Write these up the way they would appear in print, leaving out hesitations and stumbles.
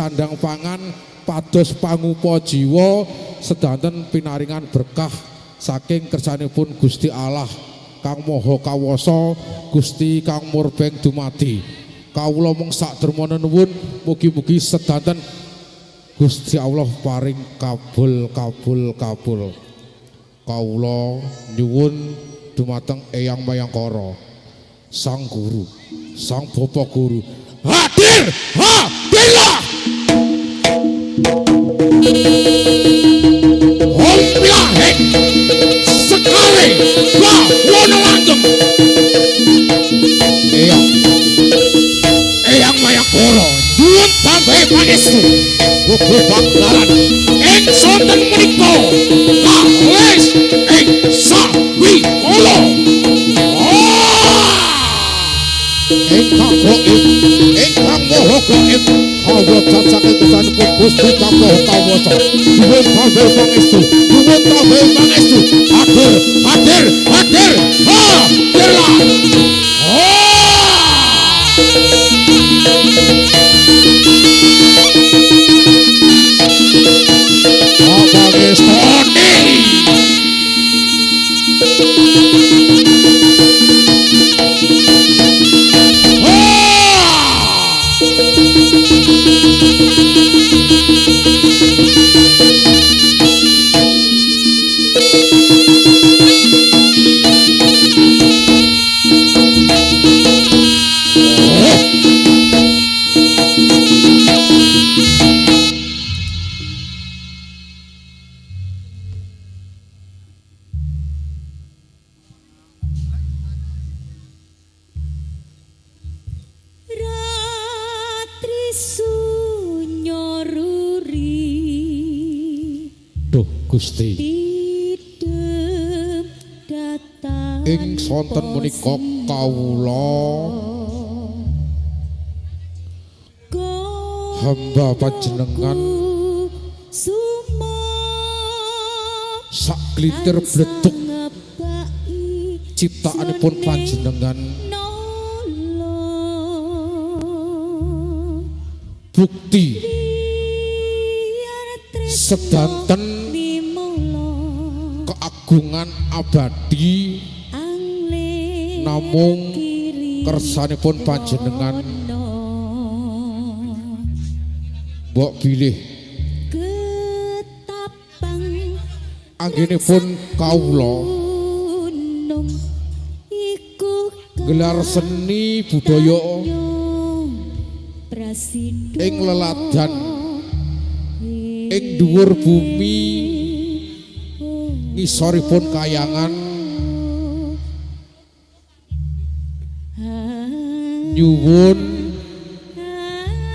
sandang pangan pados pangupa jiwa sedanten pinaringan berkah saking kersanipun Gusti Allah kang Maha Kawasa, Gusti kang murbeng dumadi. Kawula mung sakdermana nuwun mugi-mugi sedanten Gusti Allah paring kabul. Kawula nyuwun dumateng Eyang Mayangkara, Sang Guru, Sang Bapa Guru. Hadir, hadirlah. Om Bilahe sekali wono langgeng. Eyang Mayangkara nyuwun tambahi pangestu ugi bakalan ing sonten menika kawis ing sawikala. Ingkang Maha Gaib kawudan saking kesanipun Gusti kang Maha Kawasa nyuwun tambahi pangestu, nyuwun tambahi pangestu. Hadir, hadirlah. Gusti ing sonten menika kawula hamba panjenengan sak klintir bleduk ciptaanipun panjenengan bukti sedanten keagungan abadi namung kersanipun panjenengan mbok bilih anggenipun kawula gelar seni budaya ing leladan ing dhuwur bumi ngisoripun kayangan nyuwun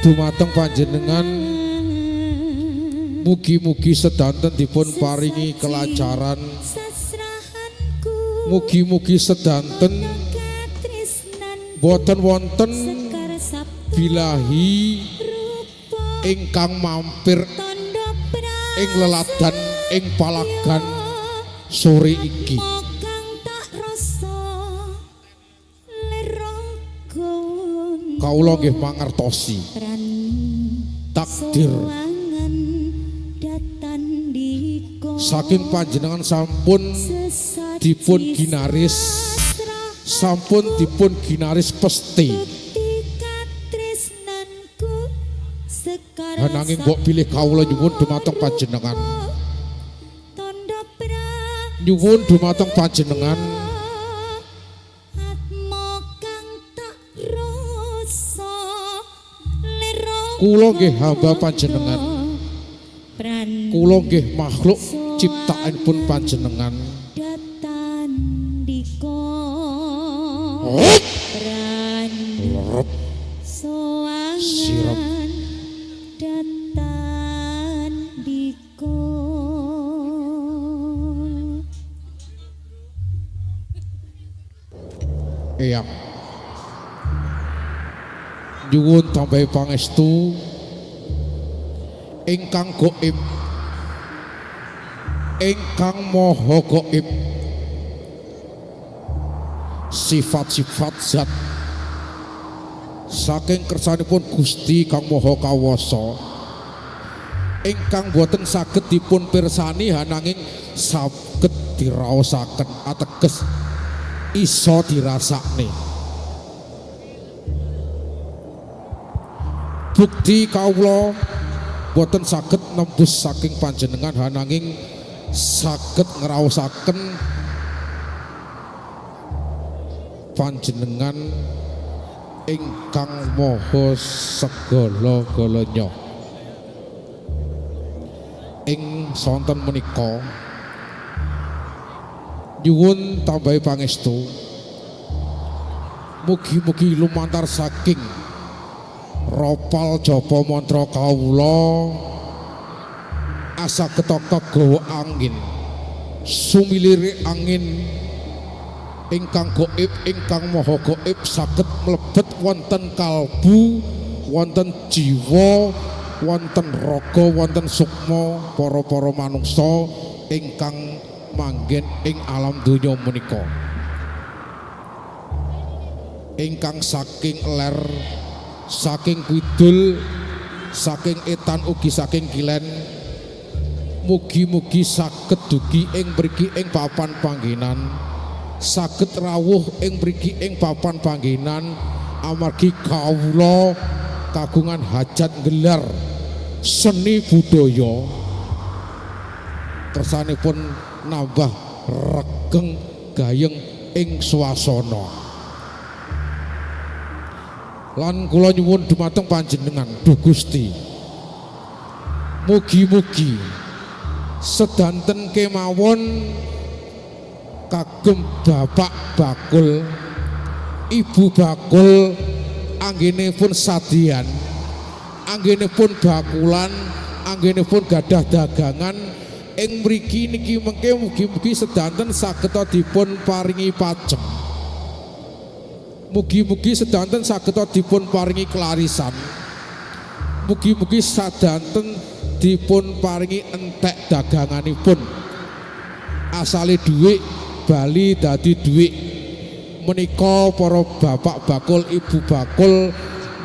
dumateng panjenengan mugi-mugi sedanten dipun paringi kelancaran, mugi-mugi sedanten boten wonten bilahi ingkang mampir ing leladan ing palagan sore iki. Kawula nggih mangertosi takdir saking panjenengan sampun dipun ginaris pesti. Ananging mbok pilih kawula nyuwun dumateng panjenengan. Nyuwun dumateng panjenengan kula nggih hamba panjenengan, kula nggih makhluk ciptaanipun panjenengan. Sirap Eyang nyuwun tambahi pangestu ingkang gaib, ingkang maha gaib, sifat-sifat zat saking kersanipun Gusti kang Maha Kawasa ingkang boten saged dipun pirsani hananging saged diraosaken ateges iso dirasakne. Bukti kawula boten saged nembus saking panjenengan hananging saged ngraosaken panjenengan ingkang maha segala-galanya. Ing sonten menika nyuwun tambahi pangestu, mugi-mugi lumantar saking ropal japa mantra kawula asa ketaka gawa angin sumilire angin ingkang gaib ingkang maha gaib saged mlebet wonten kalbu wonten jiwa wonten raga wonten sukma para manungsa ingkang manggen ing alam donya menika, ingkang saking ler saking kidul saking etan ugi saking kilen, mugi-mugi saged dugi ing mriki ing papan panggenan, saged rawuh ing mriki ing papan panggenan amargi kawula kagungan hajat gelar seni budaya kersanipun nambah regeng gayeng ing swasana. Lan kula nyuwun dumateng panjenengan Duh Gusti, mugi-mugi sedanten kemawon kagem Bapak Bakul Ibu Bakul anggenipun sadian anggenipun bakulan anggenipun gadah dagangan ing mriki niki mengke mugi-mugi sedanten saged dipun paringi pajeng, mugi-mugi sedanten saged dipun paringi kelarisan, mugi-mugi sedanten dipun paringi entek daganganipun asale dhuwit bali dadi dhuwit. Menika para bapak bakul ibu bakul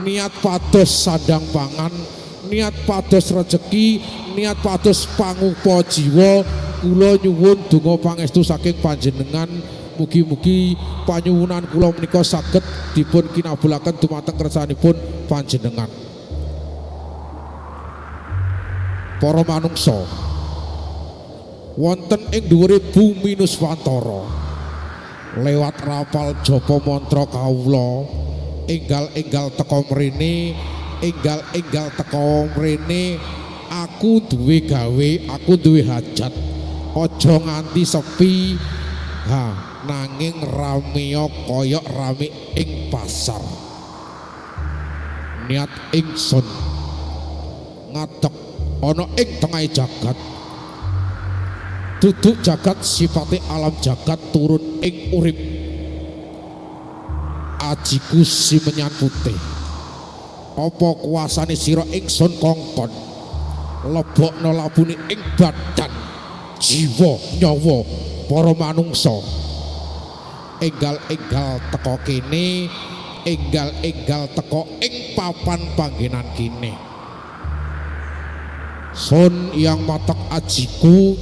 niat pados sandang pangan, niat pados rejeki, niat pados pangupa jiwa, kula nyuwun donga pangestu saking panjenengan, mugi-mugi panyuwunan kula menika saged dipun kinabulaken dumateng kersanipun panjenengan. Para manungsa wonten ing dhuwure bumi Nuswantara lewat rapal japa mantra kawula enggal-enggal teka mrene, enggal-enggal teka mrene, aku duwe gawe, aku duwe hajat, aja nganti sepi nanging ramya kaya rame ing pasar. Niat ingsun ngadeg ana ing tengahing jagat, duduk jagat sifate alam jagat turun ing urip. Ajiku si menyan putih, apa kuasane sira ingsun kongkon, lebokno labune ing badan jiwa nyawa para manungsa. Enggal-enggal teka kene, enggal-enggal teka ing papan panggenan kene. Sun yang matak ajiku,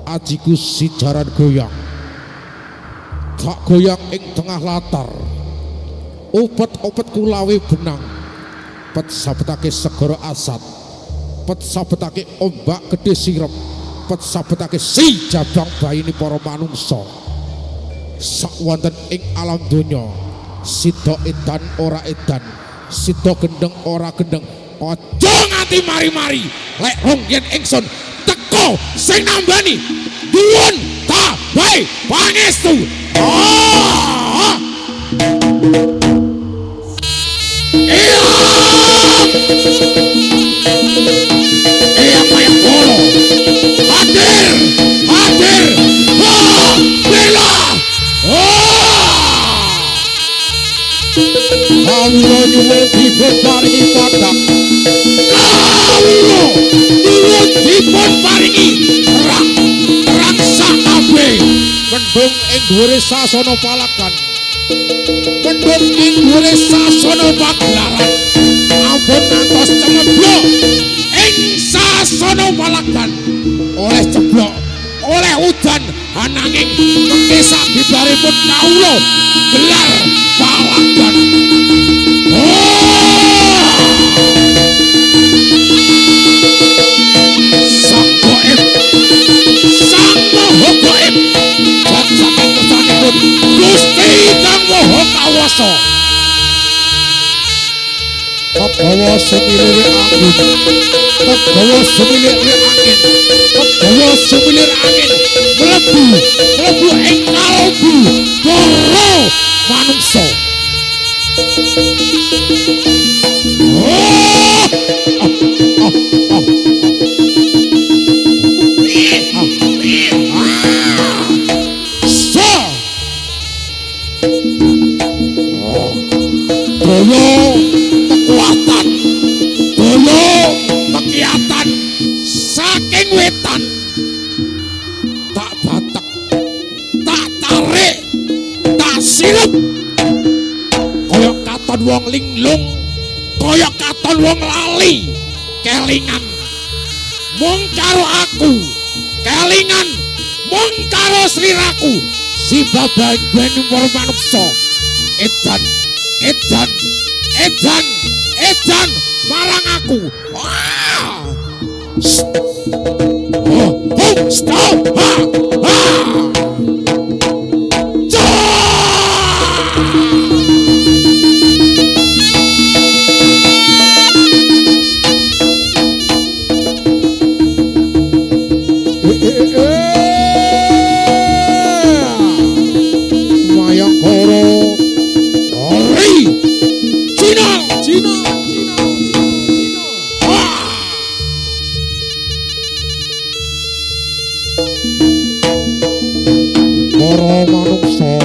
ajiku si jaran goyang, tak goyang ing tengah latar. Opet-opet kulawe benang, pet sabetake segara asat, pet sabetake ombak gede sirep, pet sabetake si jabang bayine para manungsa. Sak wonten ing alam donya, sida edan ora edan, sida gendeng ora gendeng, aja nganti mari-mari lek rong yen ingsun teko sing nambani nyuwun tambahi pangestu. Eyang mayang polo hadir bela kawula nyuwun dipun paringi padak, kawula nyuwun dipun paringi terang sakabeh mendung ing dhuwure sasana palakan, mendung ing dhuwure sasana pagelaran, ampun ngantos cemeblok ing Toyo Palagan oleh ceblok oleh udan ananging mengke sabibaripun kawula gelar Palagan. Sang goib sang maha goib dan saking kersanipun Gusti Kang Maha Kawasa kebawa semilir angin kebawa semilir angin kebawa semilir angin mlebu ing kalbu para manungsa. Daya kekuatan, daya kegiatan saking wetan tak batek, tak tarik, tak sirup kaya katon wong linglung, kaya katon wong lali kelingan mung karo aku, kelingan mung karo sliraku si babagan para manungsa. Edan edan edan edan marang aku. Stop. Para manungsa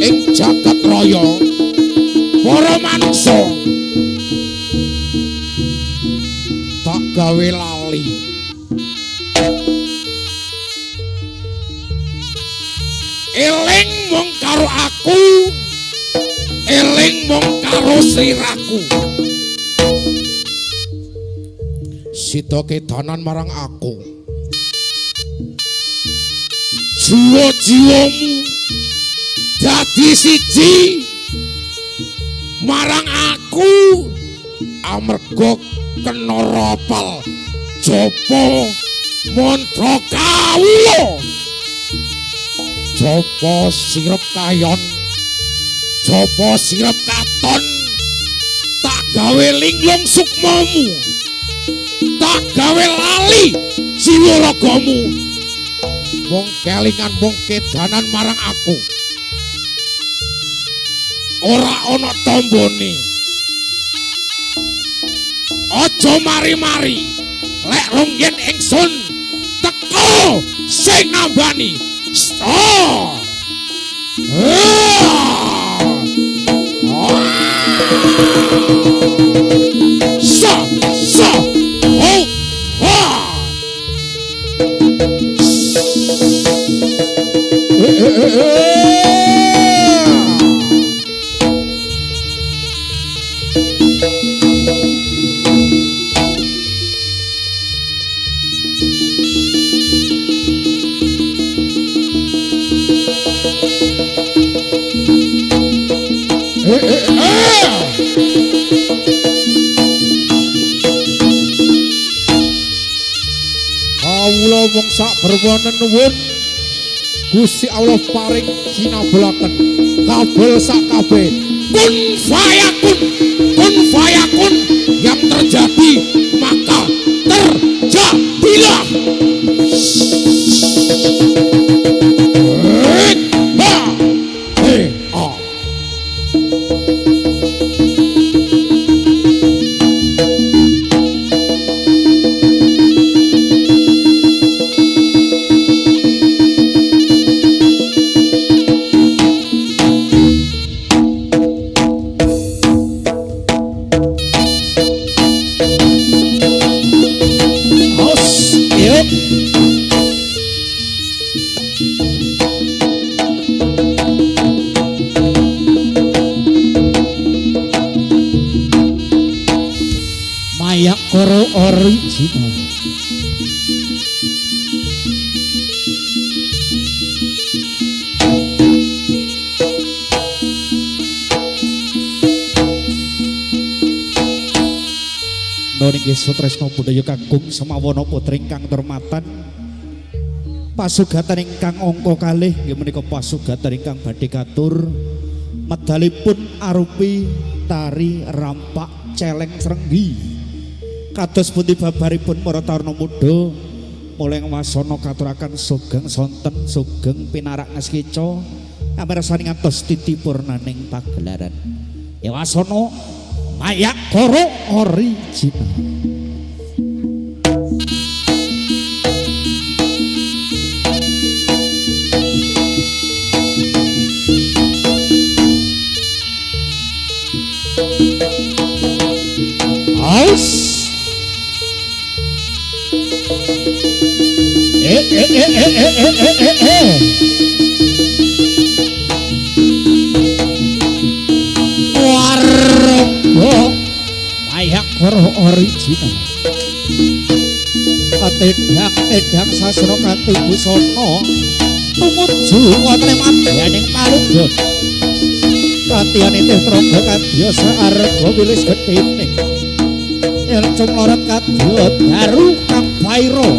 ing jagat raya, para manungsa tak gawe lali. Eling mung karo aku, eling mung karo sliraku. Sida kedanan marang aku. Jiwa-jiwamu dadi siji marang aku amarga kena rapal japa mantra kawula. Japa sirep kayon, japa sirep katon, tak gawe linglung sukmamu, tak gawe lali jiwa ragamu. Wong kelingan wong kedanan marang aku. Ora ana tombone. Aja mari-mari. Lek rongyen ingsun teko sing nambani. Kawula mung sak berwana nuwun Gusti Allah paring kinabelaken kabel sak kabeh kun fayakun yang terjadi maka terjadilah. Mayakara original. Nggih Sutresna Budaya Kakung Semawana putra ingkang termatan pasugatan ingkang angka kalih nggih menika pasugatan ingkang badhe katur medalipun arupi tari rampak celeng srenggi kados pundi babaripun para taruna muda mulai wasana katuraken sugeng sonten sugeng pinarak ngaskica amirsani ngantos titipurnaning pagelaran ya wasana Mayakara original. Aus. Mayakara original. Tedhang sasra kanthi busana tumuju wonten madyaning palunggut. Katiyane teh traga kadya arga wilis gedhene. Elcung lorat kadya daru kang baira.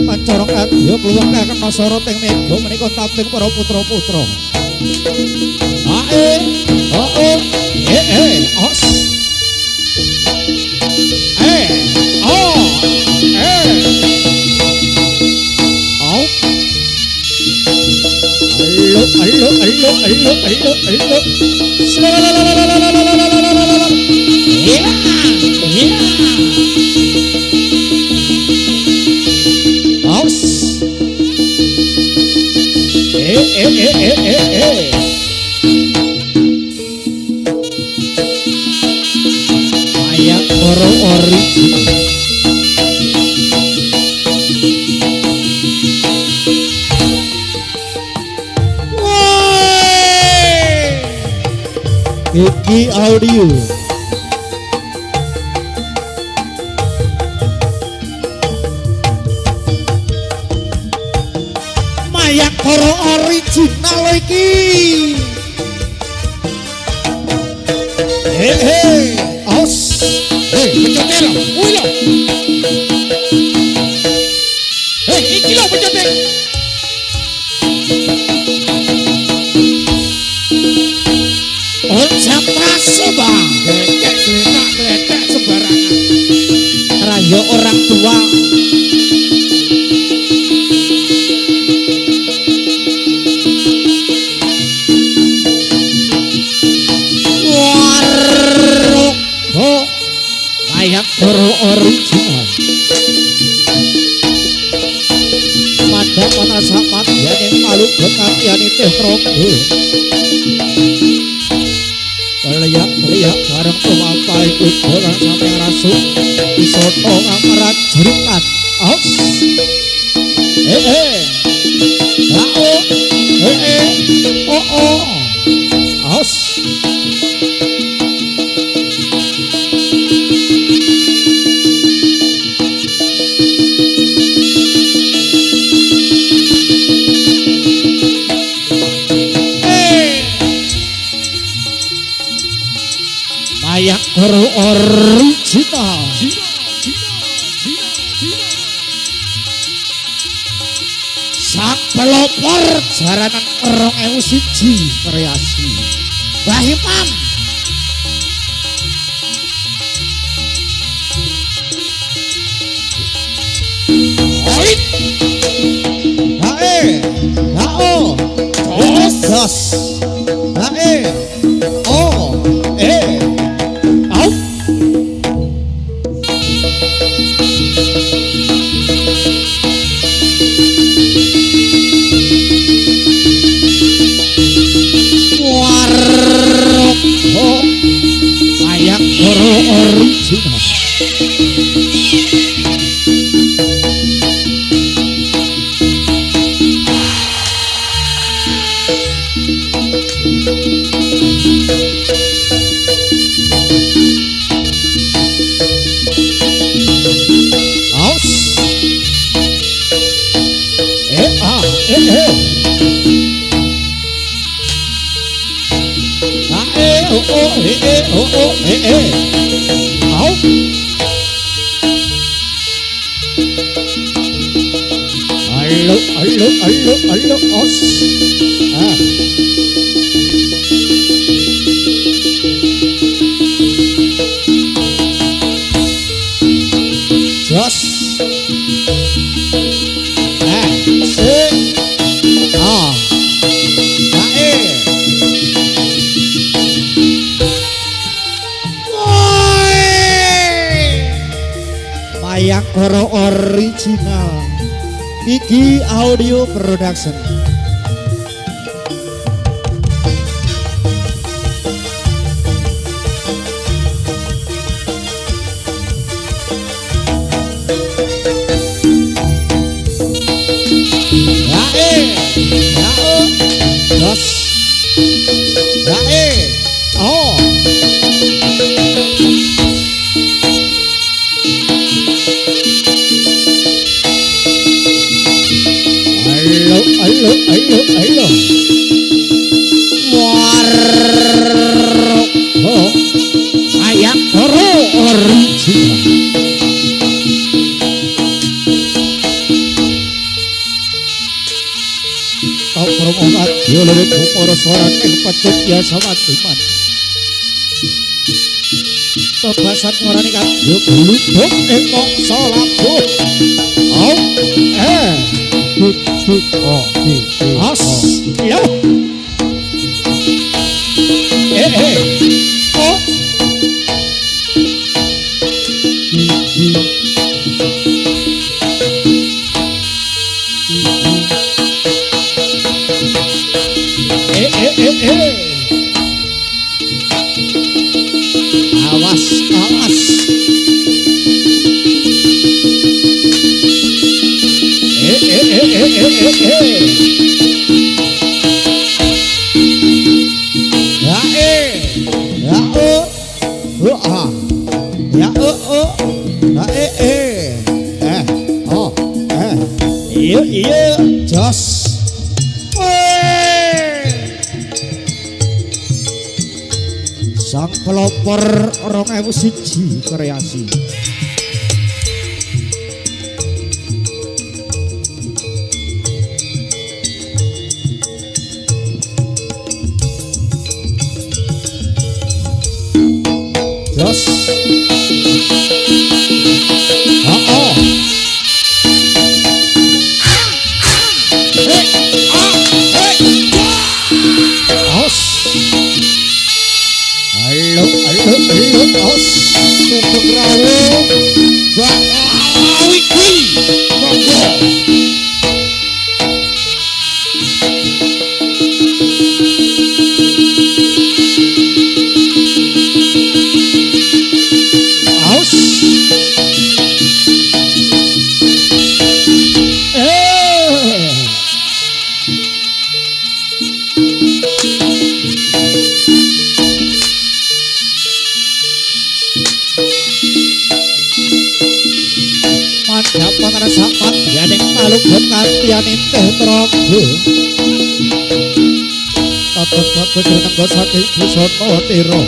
Pancara kadya kluwengkaken nasara teng mega menika taping para putra-putra. Os. Mayakara original. Iki audio Mayakara original iki os pecote lho kuwi lho iki lho pecote konsentrasi bang gletek sembarangan raya orang tua warga Mayakara original madhap ana samadyaning palunggut katiyane teh traga Lihat bareng tumapai kudolan sampai rasuk Isoto ngamarat jeritan Aus Aus Mayakara original. Sak pelopor jaranan 2001 kreasi Mbah Imam. Oit. Dos. Mayakara original. Halo, os. Ah. Jos. Mayakoro original Iki Audio Production. Ayo. Ayak Oro original. Kau promokat yo lirik umur suara ning pecut ya sawan iman. Pebasan ngorani kan yo gluduk ing mangsa labuh. As, yo. Oh. Awas. Iya, jos. Sang pelopor 2001 kreasi. Jos. Saking busana tira.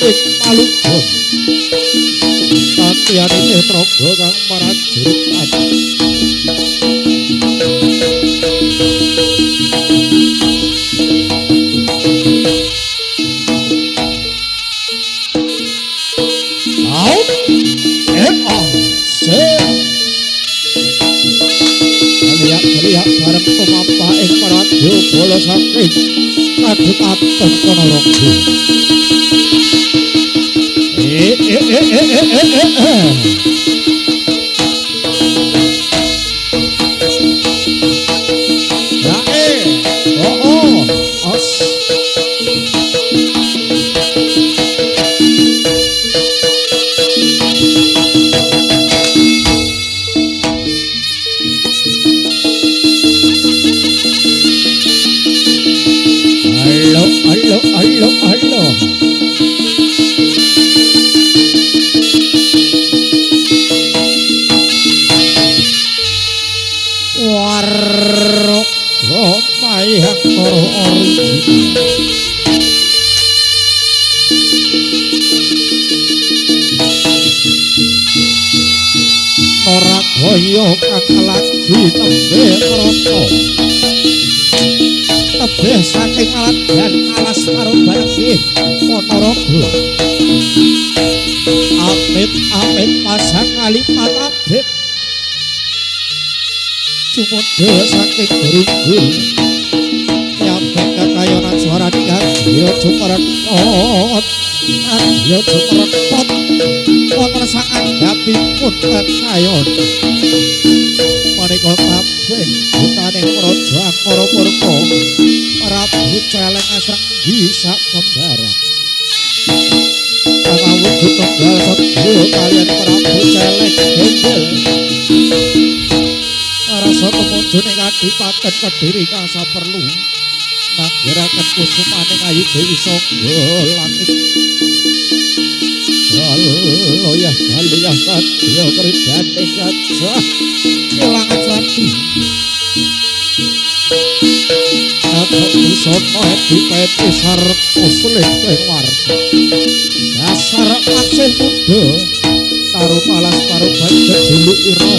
ing Maluku Tatiani Netraga kang prajurit Kaliak bareng tumapa ing Praja Bala saking Kadhepaten Ponorogo. Allo. Warga mayang karo original. Ora kaya kang lagi tembe krata. Tebeh saking Maladyan alas karo bareng Ponorogo. Amit pasang kalimat abet. Sumodha saking Grunggul. Nyabet kekayonan swaraning Adya Jumrekot. Adya Jumrekot wonten sak andhapipun kekayon. Menika kabeh butaning Praja Angkara Purba. Prabu Celeng Srenggi sak kembaran. Kawujud tunggal sedya kaliyan Prabu Celeng Gendel. Rasa tumujun ing Kadipaten Kediri kang saperlu nanggiraken kusumaning Ayu Dewi Sangga Langit. Galoyah kadya kridane gajah kelangan sati. Aku busana dipeti sarep usulih ing warga. Dasar aksih muda karo malas karo banjur juluk ira.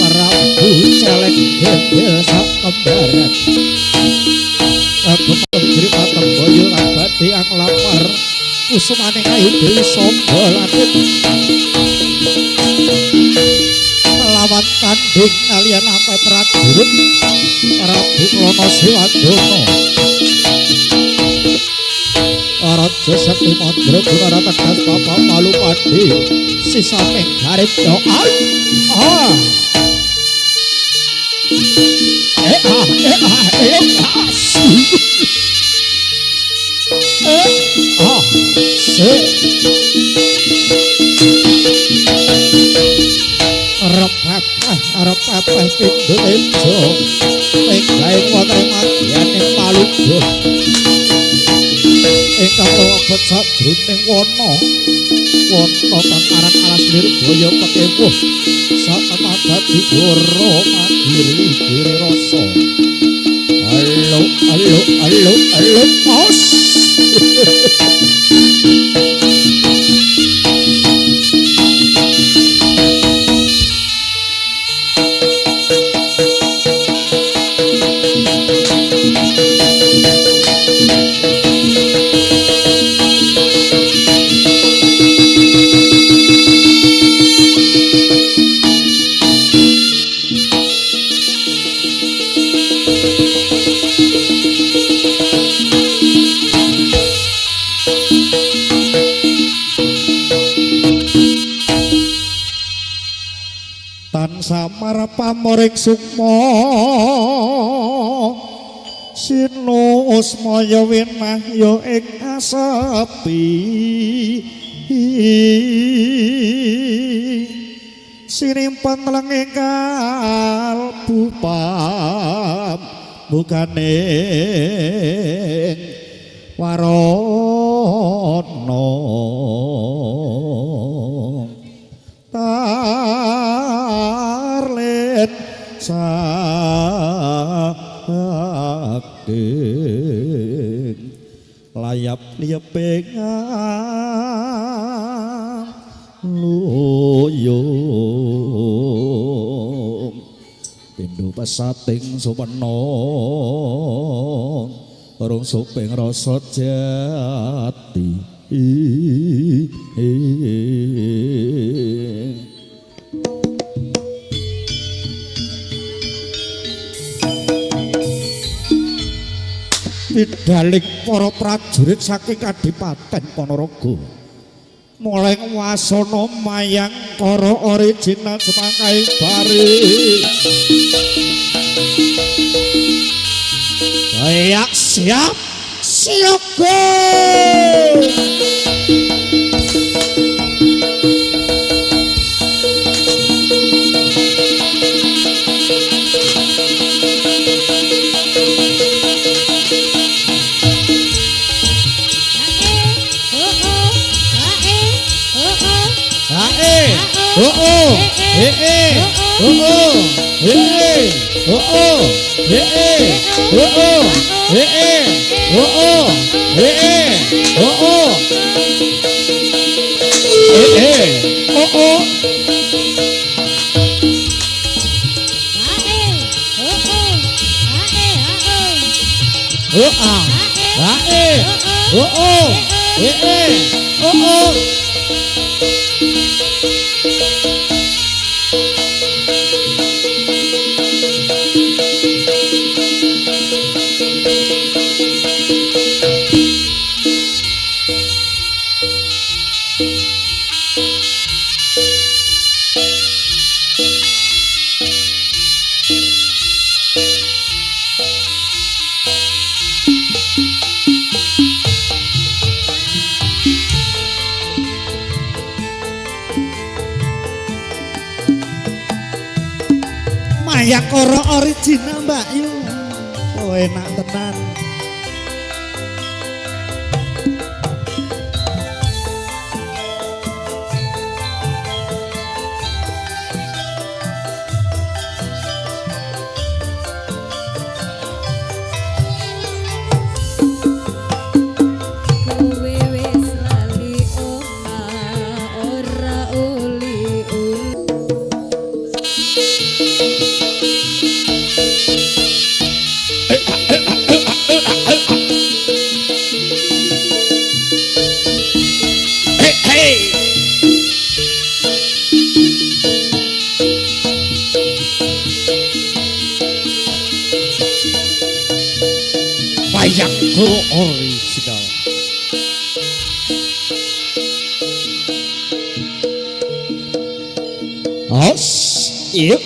Prabu Celeng Gendel sak kembaran. Aku menggiri pateng boyo kang badhe anglamar kusumaning Ayu Dewi Sangga Langit. Lawan tanding kaliyan ampe prajurit Prabu Klana Sewardana. Raja Sekti Mandra Gunara tegas Bapak Palu Padi sisaming garip doa. Arep apa pindho tejo penggawe wonten madyaning Maluku ingkang lewat sajroning wana kang aran alas Nirbaya Pekewuh satemada digoro mandiri diri rasa. Allo os. Samar pamoring sukma sinus maya winah ya ing asepi sinimpen lenging kalbu bukaning warana tarlen saking rayap liyepengan luyung pindho pesating supena urung suping rasa jati pidalik para prajurit saking Kadipaten Ponorogo mulai wasana mayang kara original semangkai bari ayak siap siaga mayang kara original Mbak Yu oh enak tenan mayang karo original os yuk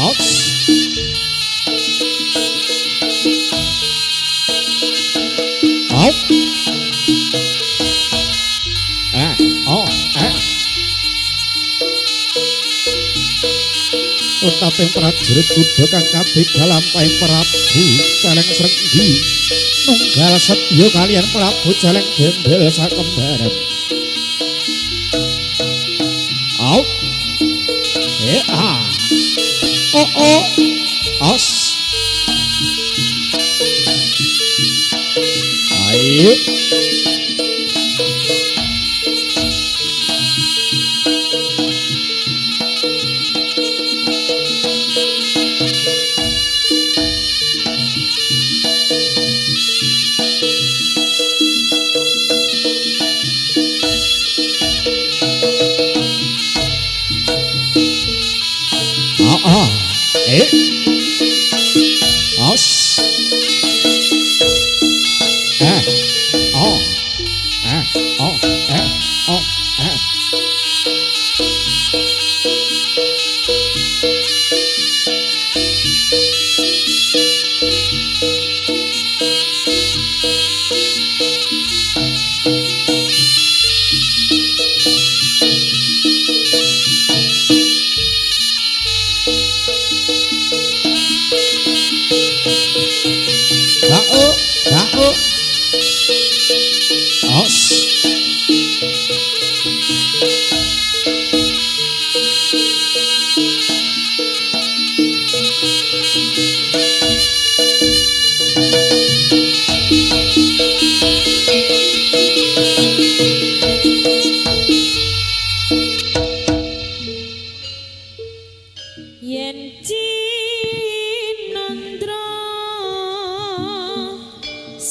os Untaping prajurit kuda kang kabeh lampahing Prabu Jaleng Srenggi nunggal setya kaliyan Prabu Jaleng Dendel sakembaran. Au. Os. Ayo. Os.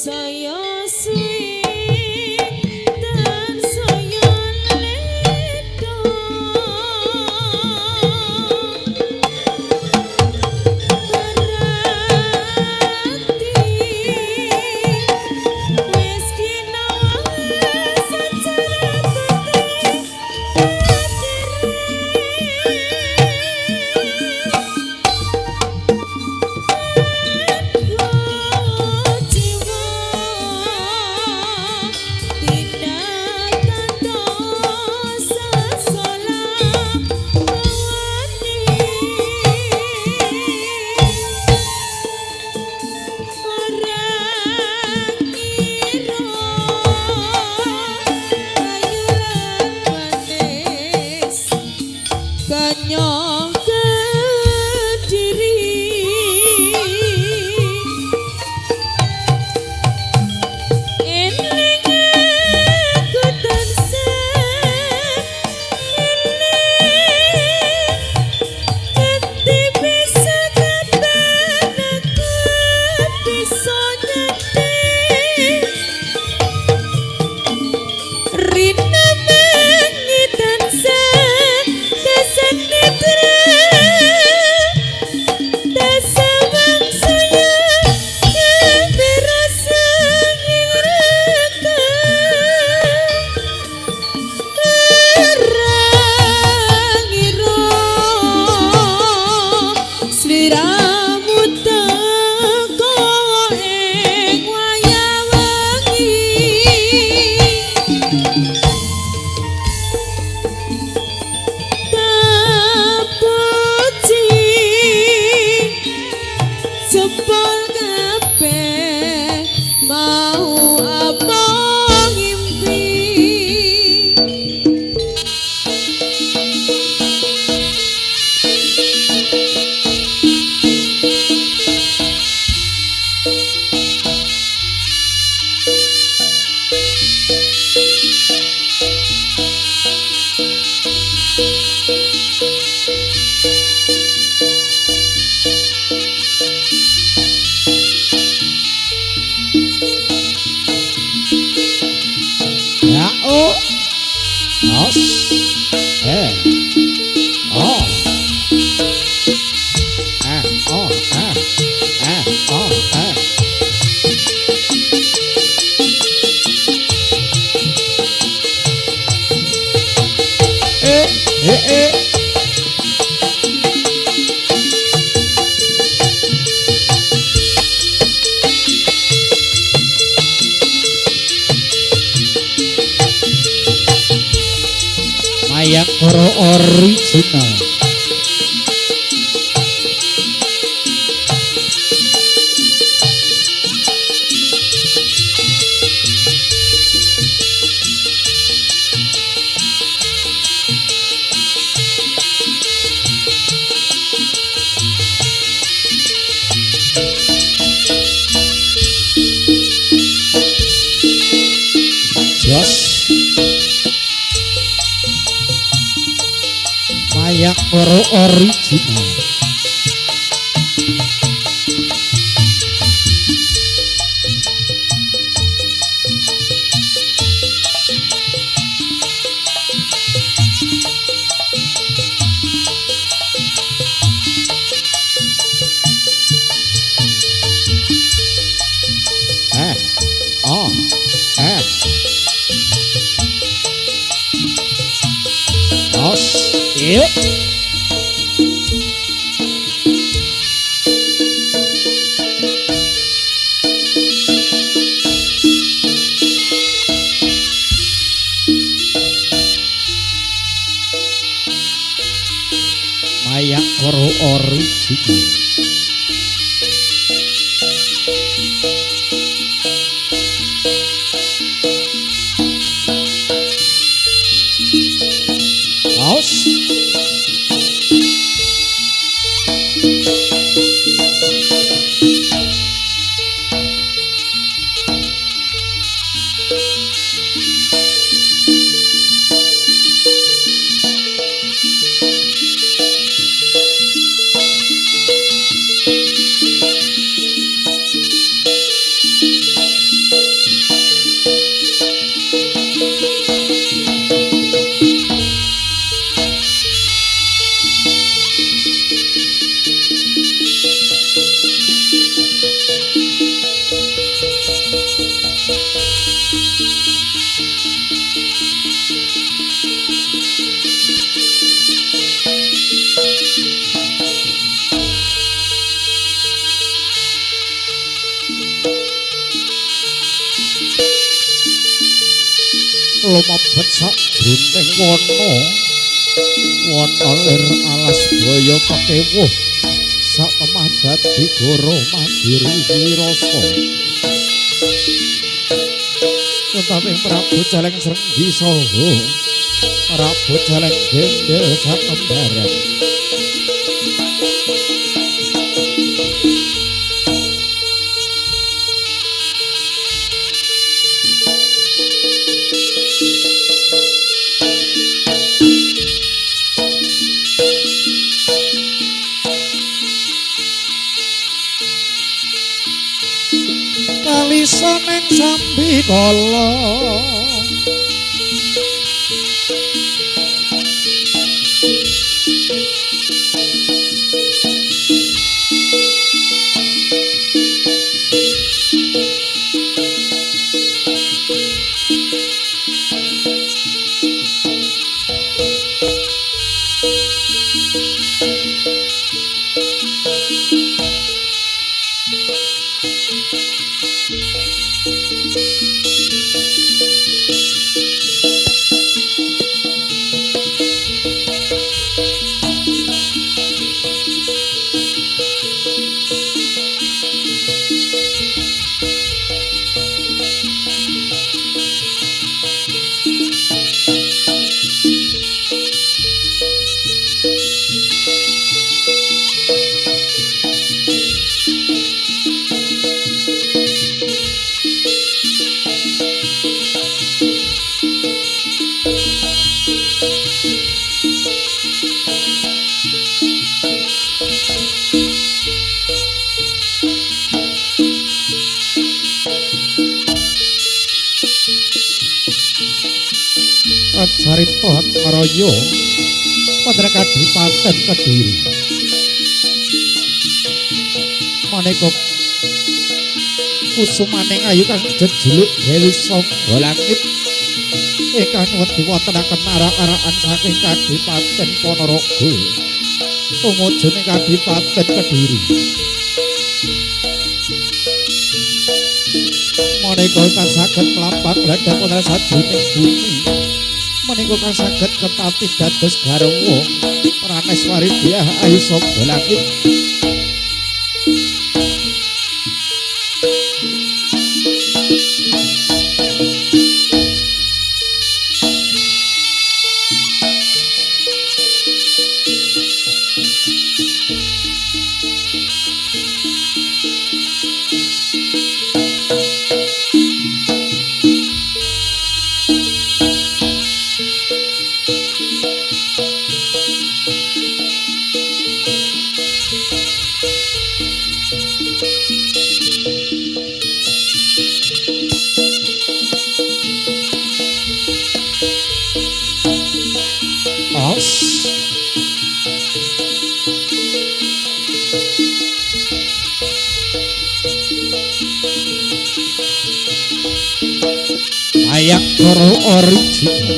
saya suwi dan saya ledo berarti wis kinawa secara Kanyang Kediri eling aku tansah eling nganti bisa kapan aku bisa ngerti Rina mengi tansah kesenitra dasawang saya yang berasa ngiraka ngira sliramu teko ing wayah wengi Tapuji jempol kabeh mau apa ngimpi Ya oh. Os. Oh. Oh. Oh. Eh. Mayang Koro original. Jos. Mayang Koro original. Os. Yuk. Mayang Koro original. Os. lumebet sajroning wana lir alas baya pakewuh sak temah dadi goro mandiri wirasa tetapi Prabu Jaleng Srenggi saha Prabu Jaleng Gendel sak kembaran kalisaneng sambi kala Carita Hatmaraya Putra Kadipaten Kediri maneka kusumaning ayu kang jejuluk Dewi Sangga Langit ingkang wedi wontenaken arak-arakan saking Kadipaten Ponorogo tumuju ing Kadipaten Kediri maneka kang saged mlampah bladang putra sajroning bumi menika kang saged kepati dados garwa Praneswari Dyah Ayu Sangga Langit Ayakara original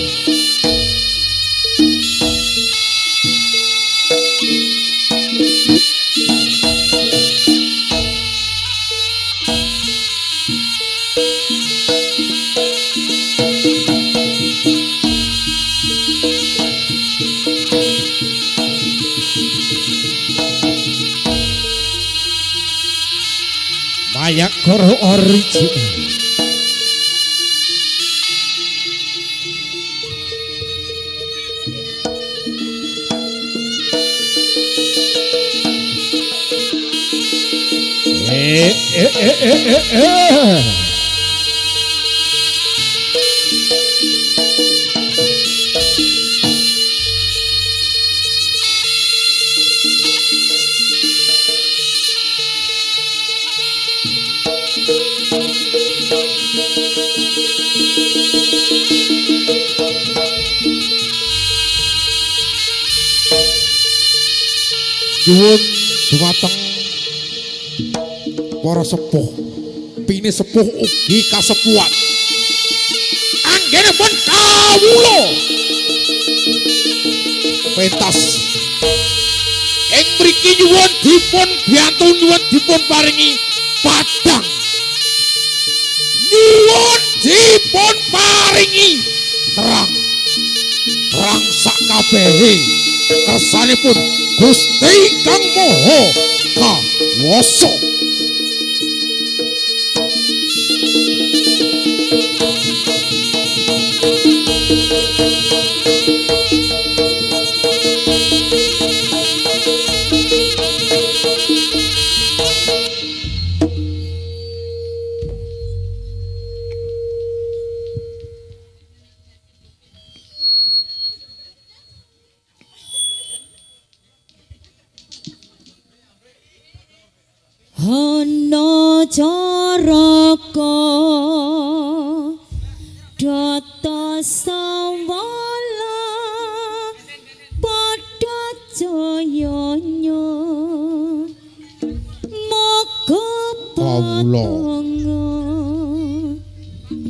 Ayakara original Nyuwun dumateng para sepuh, pine sepuh ugi kasepuhan. Anggenipun kawula pentas ing mriki nyuwun dipun biyantu nyuwun dipun paringi padang. Nyuwun dipun paringi terang. Terang sakabehe kersanipun Gusti Kang Maha Kawasa. Ana caraka data sawala padha jayanya moga Kawula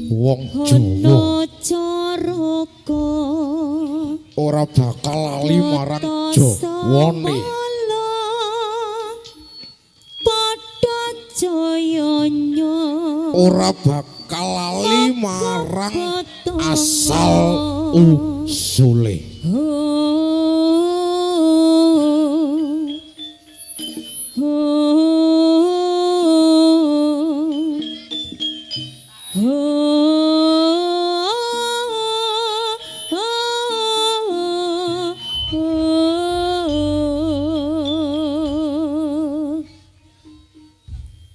wong Jawa ana caraka ora bakal lali marang Jawane. Ora bakal lali marang asal usule.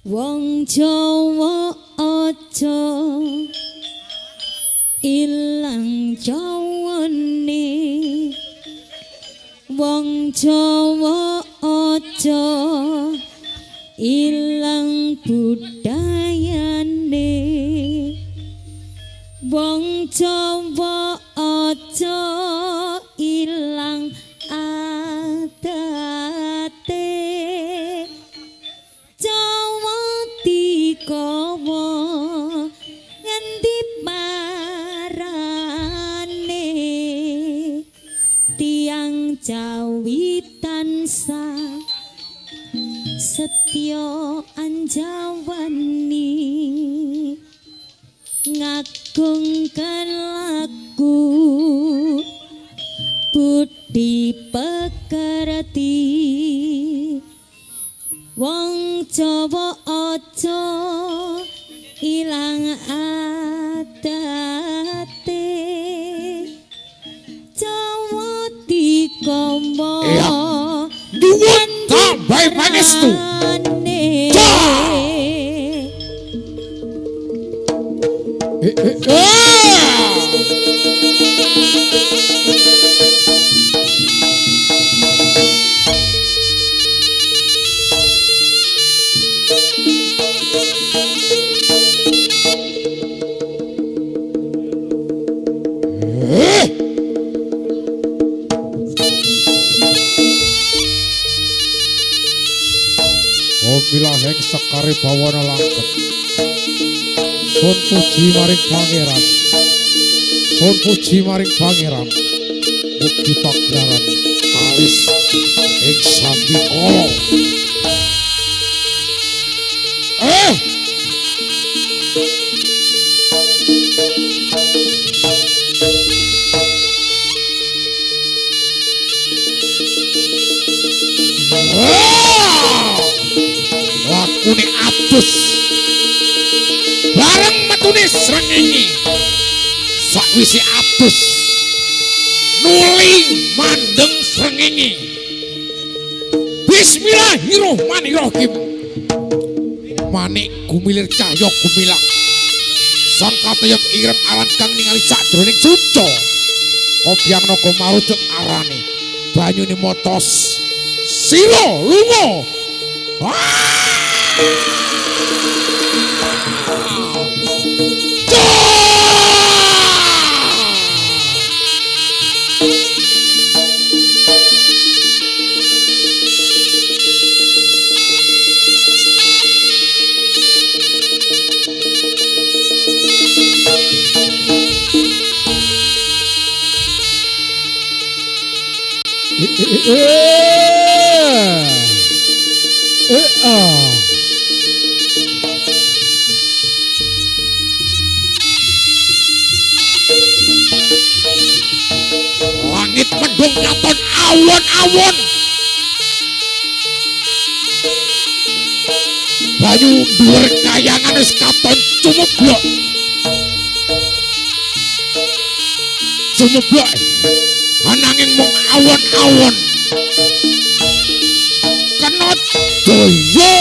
Wong Jawa aja ilang jawane, wong Jawa aja ilang budayane, wong Jawa aja ilang adate. Jawa dikawa ngendi marane, tiang Jawi tansah setya anjawani, ngagungken laku budi pekerti. Wong Jawa aja ilang adate, Jawa dikawa Nyuwun tambah pangestu. Milaheng sekare bawana langkep. Sun puji maring pangeran. Sun puji maring pangeran. Mugi pagelaran kalis ing sambikala. Lakune atus bareng metune srengenge sakwise atus nuli mandeng srengenge. Bismillahirrahmanirrahim. Manik gumilir cahya gumilang sang katayem ireng aran kang ningali sadroning suca obyang naga marujut arane banyune motos sira lunga. Langit mendung katon awon-awon. Banyu dhuwur kayangan wis katon cumeblok. Cumeblok ananging mung awon-awon. Kena daya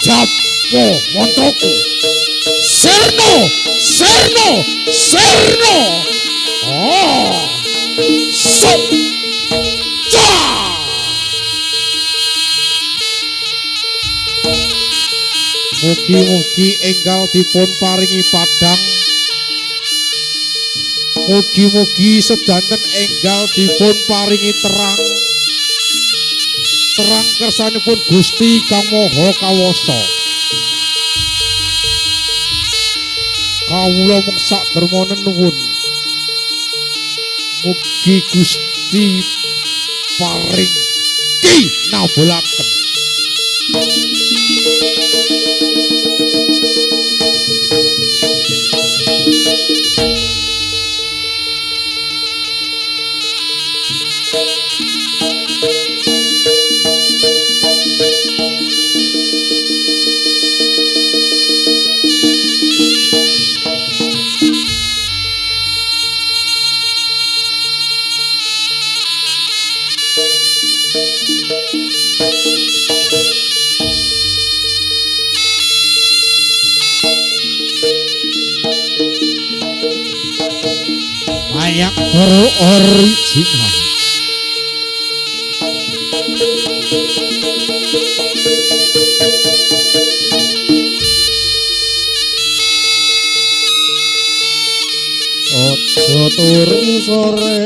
japo mantraku. Sirna, sirna, sirna. Oh. Sok. Ja. Mugi-mugi enggal dipun paringi padang. Mugi-mugi sedanten enggal dipun paringi terang. Terang kersanipun Gusti Kang Maha Kawasa. Kawula mung sak dermane nuwun. Mugi Gusti paring kinabulaken. Mayak Guru original. Ojo turu sore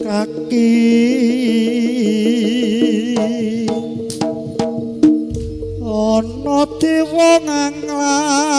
kaki ana dewa nganglang